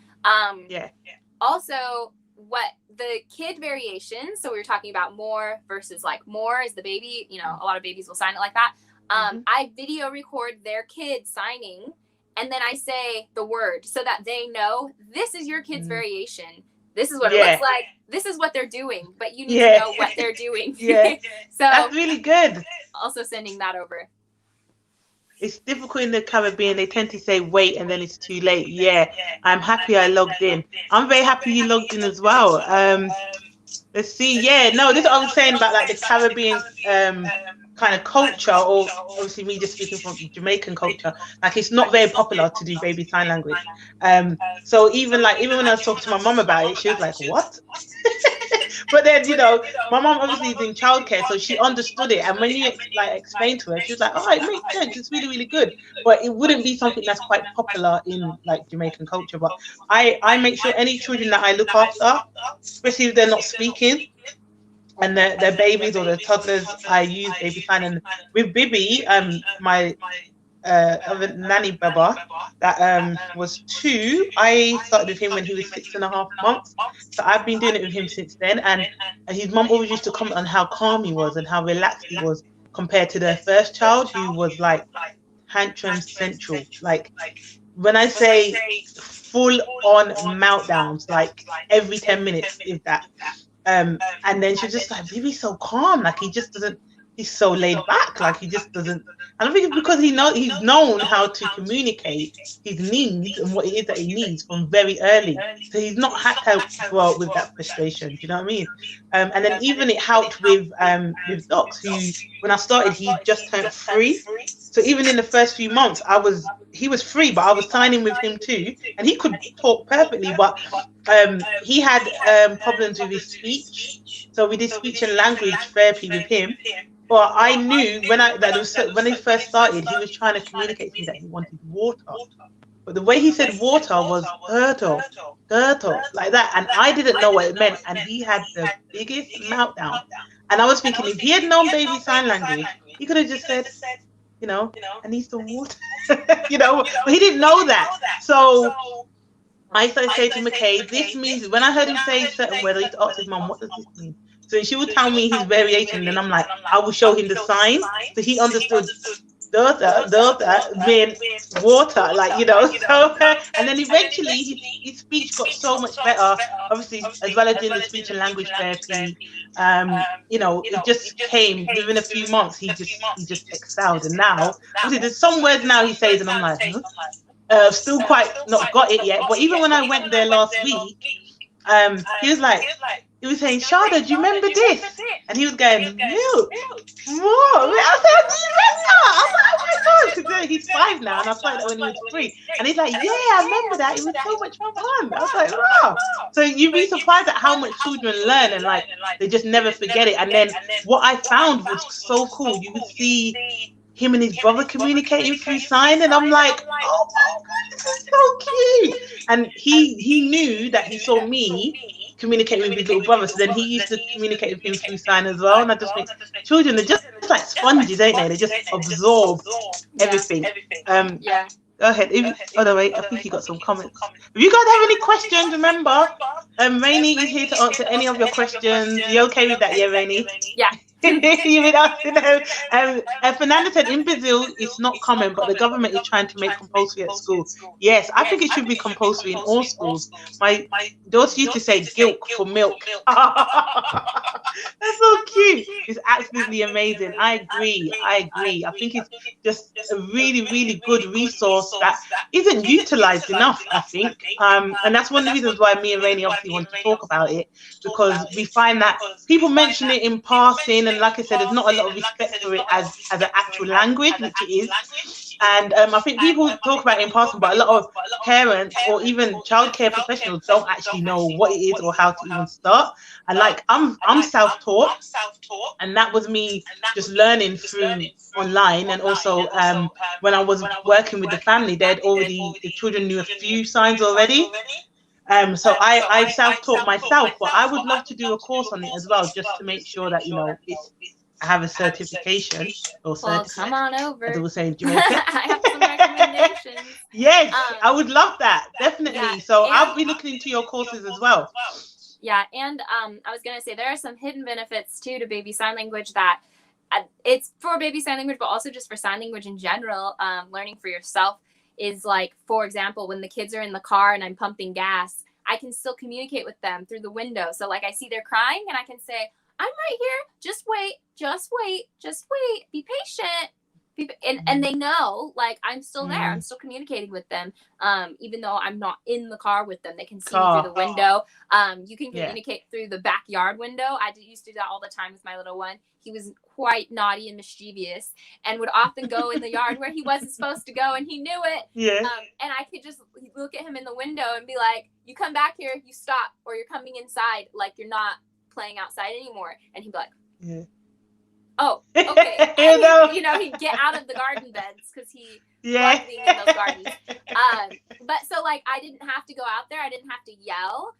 B: Also, what the kid variations, so we were talking about more versus like more is the baby, you know, a lot of babies will sign it like that. I video record their kid signing, and then I say the word so that they know this is your kid's variation. This is what it looks like. This is what they're doing, but you need to know what they're doing. So
A: that's really good.
B: Also sending that over.
A: It's difficult in the Caribbean. They tend to say wait, and then it's too late. I'm happy I logged in. I'm very happy you logged in as well. Let's see. This is what I was saying about like the Caribbean kind of culture, or obviously me just speaking from Jamaican culture. Like it's not very popular to do baby sign language. So even when I was talking to my mom about it, she was like, "What?" But then, my mom obviously is in childcare, so she understood it. And when you explained to her, she was like, "Oh, it makes sense. It's really, really good." But it wouldn't be something that's quite popular in like Jamaican culture. But I make sure any children that I look after, especially if they're not speaking, and their babies or their toddlers, I use baby sign. And with Bibi, my other nanny baba that was 2, I started with him when he was 6.5 months. So I've been doing it with him since then. And his mum always used to comment on how calm he was and how relaxed he was compared to their first child, who was like tantrum central. Like when I say full on meltdowns, like every 10 minutes, if that. And then she's just like, Bibi's so calm, like he just doesn't, he's so laid back, like he just doesn't. I don't think it's because he's known how to communicate his needs and what it is that he needs from very early. So he's not had to grow up with that frustration. Do you know what I mean? And then even it helped with Docs, who when I started, he just turned 3. So even in the first few months, he was 3, but I was signing with him too, and he could talk perfectly, but he had problems with his speech. So we did speech and language therapy with him. But I knew when he first started, he was trying to communicate to me that he wanted water. But the way he said water was turtle, like that. And I didn't know what it meant. And he had the biggest meltdown. And I was thinking, if he had known baby sign language, he could have just said, I need some water, but he didn't know that. So I started saying to McKay, this means, when I heard him say certain words, I used to ask his mum, what does this mean? So she would tell me his variation, and I'm like, I will show him the signs. So he understood daughter meant water, so, and then eventually his speech got so much better, obviously, as well as doing the speech and language therapy. It just came within a few months. He just excelled, and now obviously there's some words now he says, and I'm like, still quite not got it yet. But even when I went there last week, he was like, he was saying, Sharda, do you remember this? And he was going, milk, what? I said, do you remember? I was like, oh my God, because he's 5 now, and I started that when he was 3. And he's like, yeah, I remember that. It was so much fun. I was like, wow. So you'd be surprised at how much children learn, and like they just never forget it. And then what I found was so cool. You would see him and his brother communicating through sign, and I'm like, oh my God, this is so cute. And he knew that he saw me communicating with his little brother, so then he used to communicate with him through sign as well. And I just think children, they're just like sponges, ain't they? They just absorb everything.
B: Yeah.
A: Go ahead. No, wait, I think you got some comments. If you guys have any questions, remember, Rainy is here to answer any of your questions. You okay with that, yeah, Rainy?
B: Yeah.
A: You would ask to know. Fernanda said in Brazil it's not common, but the government is trying to make compulsory at school. Yes, I think it should be compulsory in all schools. My daughter used to say "gilk" for milk. That's so cute. It's absolutely amazing. I agree. I think it's just a really, really good resource that isn't utilized enough, I think. And that's one of the reasons why me and Rainy obviously want to talk about it, because we find that people mention it in passing, and like I said, there's not a lot of respect for it as an actual language, which it is. And I think people talk about it in passing, but a lot of parents or even childcare professionals don't actually know what it is or how to even start. And like I'm self-taught, and that was me just learning through online. And also when I was working with the family, the children knew a few signs already. So I self-taught myself, but I would love to do a course on it as well, just to make sure that I have a certification or certificate.
B: Come on over.
A: As I was saying, Jamaica.
B: I have some recommendations.
A: Yes, I would love that, definitely.
B: Yeah,
A: so I'll be looking into your courses as well.
B: Yeah, and I was gonna say there are some hidden benefits too to baby sign language that it's for baby sign language, but also just for sign language in general. Learning for yourself is like, for example, when the kids are in the car and I'm pumping gas, I can still communicate with them through the window. So like I see they're crying and I can say, I'm right here. Just wait. Be patient. And they know, like, I'm still there. I'm still communicating with them. Even though I'm not in the car with them, they can see me through the window. You can communicate through the backyard window. I used to do that all the time with my little one. He was quite naughty and mischievous and would often go in the yard where he wasn't supposed to go, and he knew it.
A: Yeah.
B: And I could just look at him in the window and be like, you come back here, you stop, or you're coming inside, like you're not playing outside anymore. And he'd be like,
A: Yeah.
B: oh, okay. And he'd get out of the garden beds because he loved being in those gardens. But so like, I didn't have to go out there. I didn't have to yell.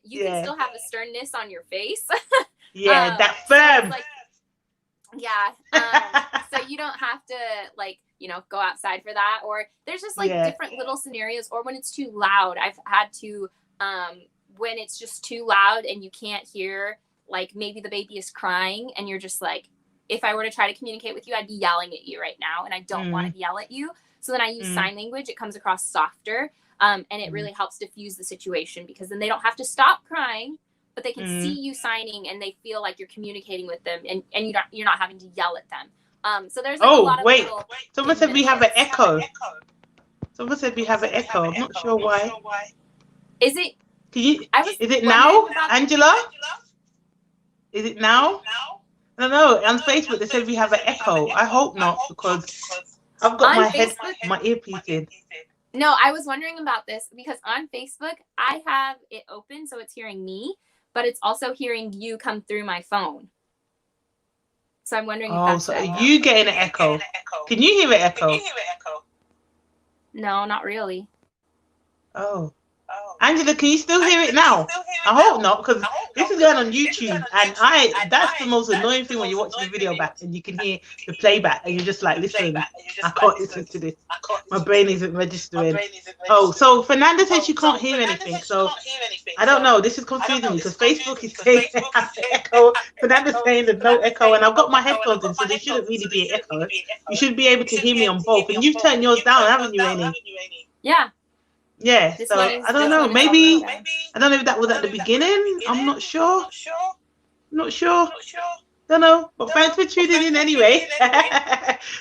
B: You can still have a sternness on your face.
A: That firm.
B: So so you don't have to like, go outside for that. Or there's just like different little scenarios. Or when it's too loud, I've had to, when it's just too loud and you can't hear, like maybe the baby is crying and you're just like, if I were to try to communicate with you, I'd be yelling at you right now. And I don't want to yell at you. So then I use sign language. It comes across softer. And it really helps diffuse the situation, because then they don't have to stop crying, but they can see you signing and they feel like you're communicating with them, and you're not having to yell at them. So there's like a lot of little
A: someone said we have an echo. Someone said we have an echo. I'm not sure why.
B: Is it?
A: Is it now, Angela? Is it now? No. On Facebook they said we have an echo. I hope not, because I've got my earpiece in.
B: No, I was wondering about this because on Facebook I have it open so it's hearing me, but it's also hearing you come through my phone. So I'm wondering if that's
A: so are you getting an echo? Can you hear an echo?
B: No, not really.
A: Oh. Angela, can you still hear it now? I hope not, because this is going on YouTube, and that's the most annoying thing when you're watching the video back and you can hear the playback and you're just like, listen, I can't listen to this. My brain isn't registering. So Fernanda says she can't hear anything, so I don't know. This is confusing me because Facebook is saying they have the echo. Fernanda's saying there's no echo, and I've got my headphones in, so there shouldn't really be an echo. You should be able to hear me on both, and you've turned yours down, haven't you, Amy?
B: Yeah.
A: Yeah, so I don't know. Maybe I don't know if that was at the beginning. I'm not sure. Don't know. But thanks for tuning in anyway.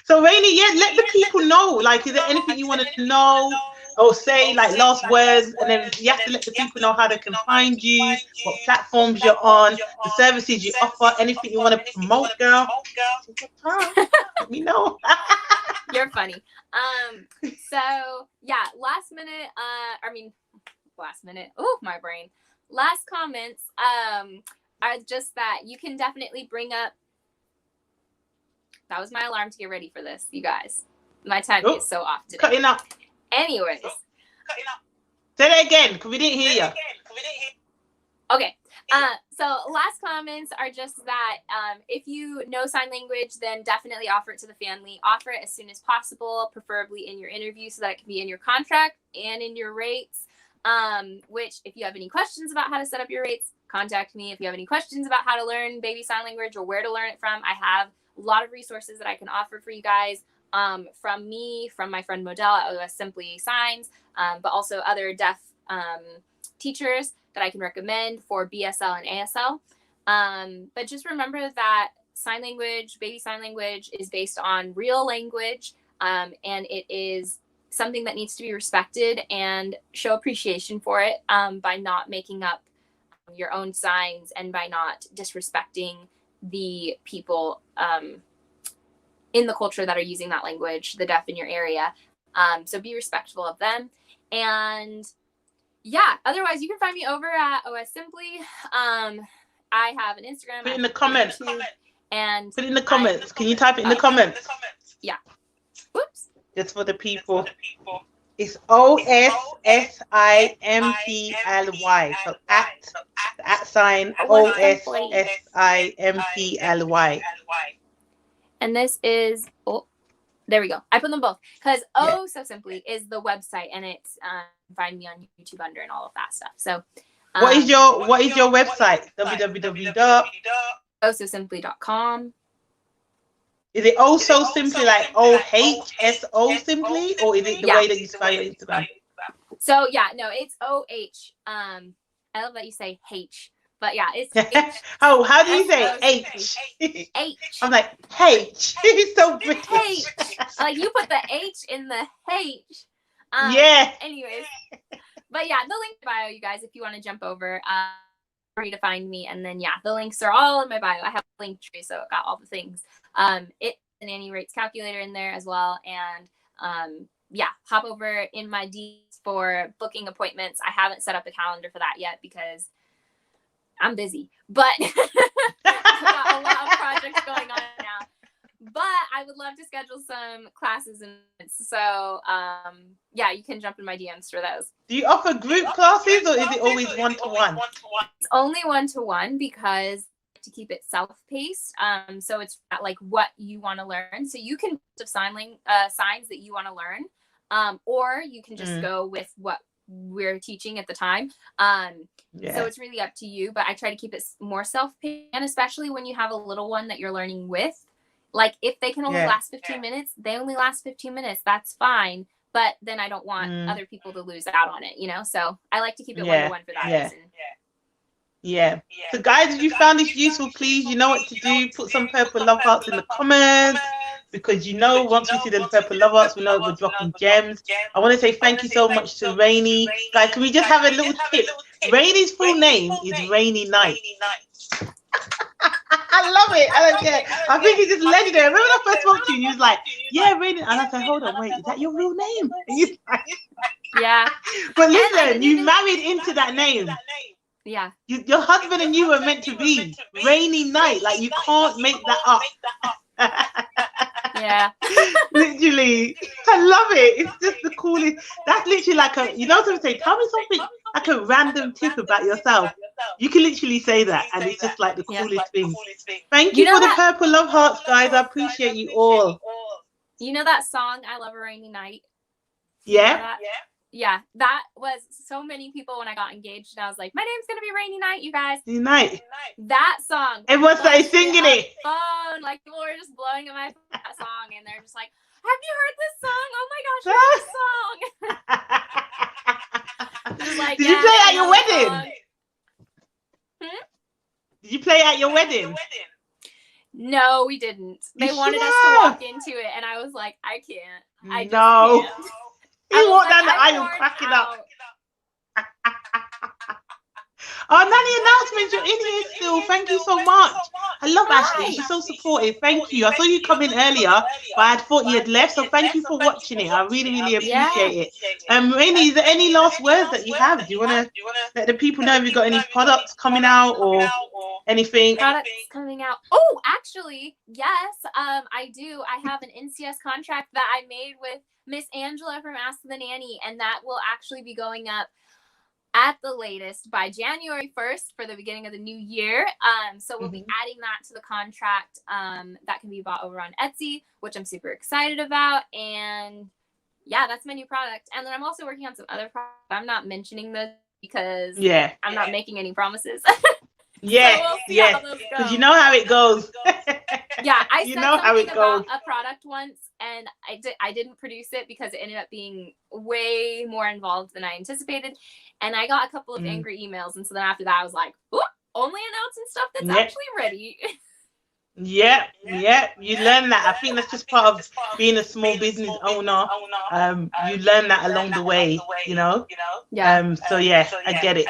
A: So Rainy, let the people know. Like, is there anything you want to know or say, like last words? And then you have to let the people know how they can find you, what platforms you're on, the services you offer, anything you want to promote, girl. Let me know.
B: You're funny. So yeah, last minute. Oh, my brain. Last comments are just that you can definitely bring up. That was my alarm to get ready for this, you guys. My timing is so off today.
A: Cutting up.
B: Anyways.
A: Say that again, because we didn't hear you.
B: Okay. So last comments are just that if you know sign language, then definitely offer it to the family. Offer it as soon as possible, preferably in your interview, so that it can be in your contract and in your rates. Which, if you have any questions about how to set up your rates, contact me. If you have any questions about how to learn baby sign language or where to learn it from, I have a lot of resources that I can offer for you guys. From me, from my friend Modell at OS Simply Signs, but also other deaf teachers that I can recommend for BSL and ASL. But just remember that sign language, baby sign language, is based on real language, and it is something that needs to be respected, and show appreciation for it by not making up your own signs and by not disrespecting the people in the culture that are using that language, the deaf in your area. So be respectful of them. And yeah, otherwise you can find me over at OS Simply. I have an Instagram.
A: Put it in the comments.
B: And
A: put it in the comments. Can you type it in the comments?
B: Yeah. Whoops.
A: Just for the people. It's OSSIMPLY. So at sign OSSIMPLY.
B: And this is, there we go. I put them both because So Simply is the website, and it's find me on YouTube under and all of that stuff. So
A: what is your website?
B: www.ososimply.com.
A: Is it also simply like OHSO simply, or is it the way that you spell your Instagram?
B: So yeah, no, it's OH. I love that you say H, but yeah, it's H.
A: Oh, how do you say H?
B: H.
A: I'm like H. It's so British.
B: H. Like you put the H in the H.
A: Yeah.
B: Anyways, but yeah, the link in bio, you guys, if you want to jump over, for you to find me, and then yeah, the links are all in my bio. I have a link tree, so it got all the things. It's the Nanny rates calculator in there as well, and yeah, hop over in my D's for booking appointments. I haven't set up a calendar for that yet because I'm busy, but I've got a lot of projects going on now. But I would love to schedule some classes, and so yeah, you can jump in my DMs for those.
A: Do you offer group classes, or is it always one-to-one?
B: It's only one-to-one because to keep it self-paced. So it's like what you want to learn. So you can have signs that you want to learn, or you can just go with what we're teaching at the time. So it's really up to you. But I try to keep it more self-paced, and especially when you have a little one that you're learning with. Like if they can only last 15 minutes, they only last 15 minutes. That's fine. But then I don't want other people to lose out on it, you know? So I like to keep it one-to-one for that reason.
A: Yeah. So guys, if you found this useful, please, you know what to do. Put some purple love hearts in the comments, because you know once we see the purple love hearts, we know we're dropping gems. I want to say thank you so much to Rainy. Guys, can we just have a little tip? Rainy's full name is Rainy Night. I love it. I don't care. I think it's just legendary. I remember when I first spoke to you, and you was like, yeah, Rainy. And I said, hold on, wait, is that your real name? And you like,
B: yeah.
A: But listen, you married into that name.
B: Yeah.
A: Your husband and you were meant to be. Rainy Night. Like, you can't make that up.
B: Yeah.
A: Literally. I love it. It's just the coolest. That's literally like a, you know what I'm saying? Tell me something, like a random tip about yourself. You can literally say that, and it's just like the coolest thing. Thank you for the purple love hearts, guys. I appreciate you all.
B: You know that song, I Love a Rainy Night?
A: Yeah.
B: Yeah, that was so many people when I got engaged, and I was like, my name's gonna be Rainy Night, you guys.
A: Rainy Night.
B: That song.
A: Everyone started singing it.
B: Phone, like people were just blowing up my phone, that song, and they're just like, have you heard this song? Oh my gosh, heard this song. Like,
A: did you play at your wedding? Did you play at your wedding?
B: No, we didn't. They wanted us to walk into it, and I was like, I can't. I just can't.
A: You walked down the aisle cracking up. Oh, Nanny announcements, you're in here still. Thank you so much. I love Ashley. She's so supportive. Thank you. I saw you come in earlier, but I thought you had left. So thank you for watching it. I really, really appreciate it. Rainy, is there any last words that you have? Do you want to let the people know if you've got any products coming out or anything?
B: Products coming out. Oh, actually, yes, I do. I have an NCS contract that I made with Miss Angela from Ask the Nanny, and that will actually be going up at the latest by January 1st for the beginning of the new year. So we'll be adding that to the contract that can be bought over on Etsy, which I'm super excited about. And yeah, that's my new product. And then I'm also working on some other products. I'm not mentioning those because I'm not making any promises.
A: Because you know how it goes.
B: Yeah, I
A: said
B: something about a product once, and I didn't produce it because it ended up being way more involved than I anticipated, and I got a couple of angry emails, and so then after that I was like, only announcing stuff that's actually ready.
A: You learn that. I think that's just part of being a small business owner. You learn that along the way, you know. So I get it.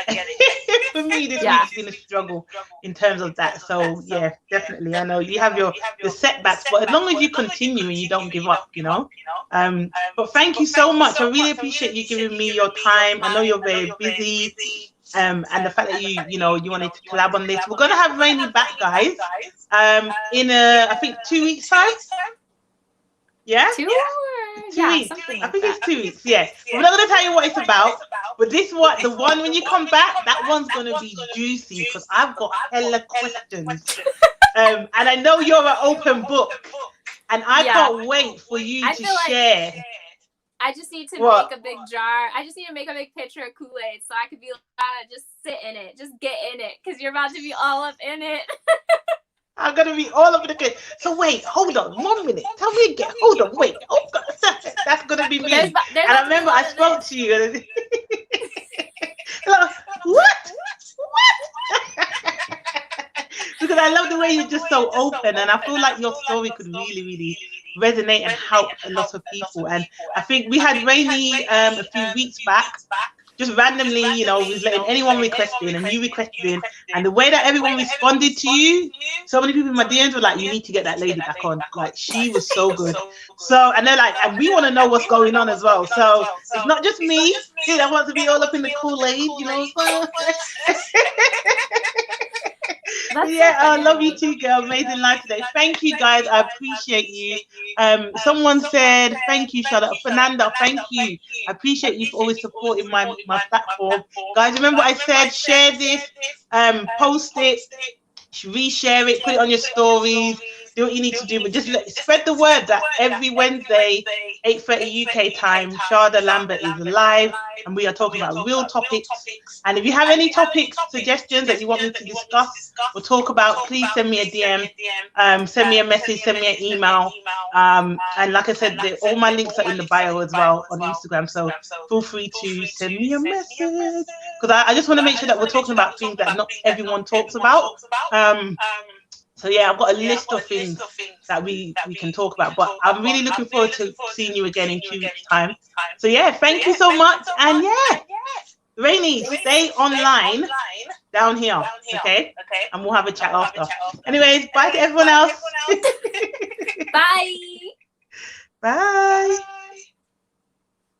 A: For me, this week's been a struggle in terms of that. So yeah, definitely. I know you have your setbacks, but as long as you continue and you don't give up, you know. But thank you so much. I really appreciate you giving me your time. I know you're very busy. And the fact that you wanted to collab on this. We're gonna have Rainy back, guys. In I think 2 weeks time. Yeah. 2 weeks. I think it's 2 weeks. Yeah. We're not gonna tell you what it's about, but the one when you come back, that one's gonna be juicy because I've got hella questions. And I know you're an open book, and I can't wait for you to share.
B: I just need to make a big jar. I just need to make a big pitcher of Kool-Aid so I could be like, just sit in it. Just get in it because you're about to be all up in it.
A: I'm going to be all up in the So wait, hold on 1 minute. Tell me again. Hold on, wait. Oh, God, that's going to be me. And I remember I spoke to you. And what? Because I love the way you're just so open, and I feel like your story could really, really resonate and help a lot of people. And I think we had Rainy a few weeks back, just randomly, was letting anyone request in, and you requested in, and the way that everyone responded to you, so many people in my DMs were like, you need to get that lady back on. Like, she was so good. So, and they're like, and we want to know what's going on as well. So it's not just me that wants to be all up in the Kool-Aid, Yeah, I love you too, girl. Amazing live today. Thank you, guys. I appreciate you. Someone said thank you, Charlotte. Fernanda, thank you. I appreciate you for always supporting my platform. Guys, remember what I said, share this, post it, reshare it, put it on your stories, do what you need to do, but just spread the word that every Wednesday, 8:30 UK time, Sharda Lambert is live, and we are talking about real topics. And if you have any topics, suggestions that you want me to discuss or talk about, please send me a DM, send me a message, send me an email. And like I said, all my links are in the bio as well on Instagram, so feel free to send me a message, because I just want to make sure that we're talking about things that not everyone talks about. So yeah, I've got a list of things that we can talk about, but I'm really looking forward to seeing you again in 2 weeks' time. So yeah, thank you so much, and yeah, Rainy, stay online down here, okay? And we'll have a chat after. Anyways, bye to everyone else.
B: Bye.
A: Bye.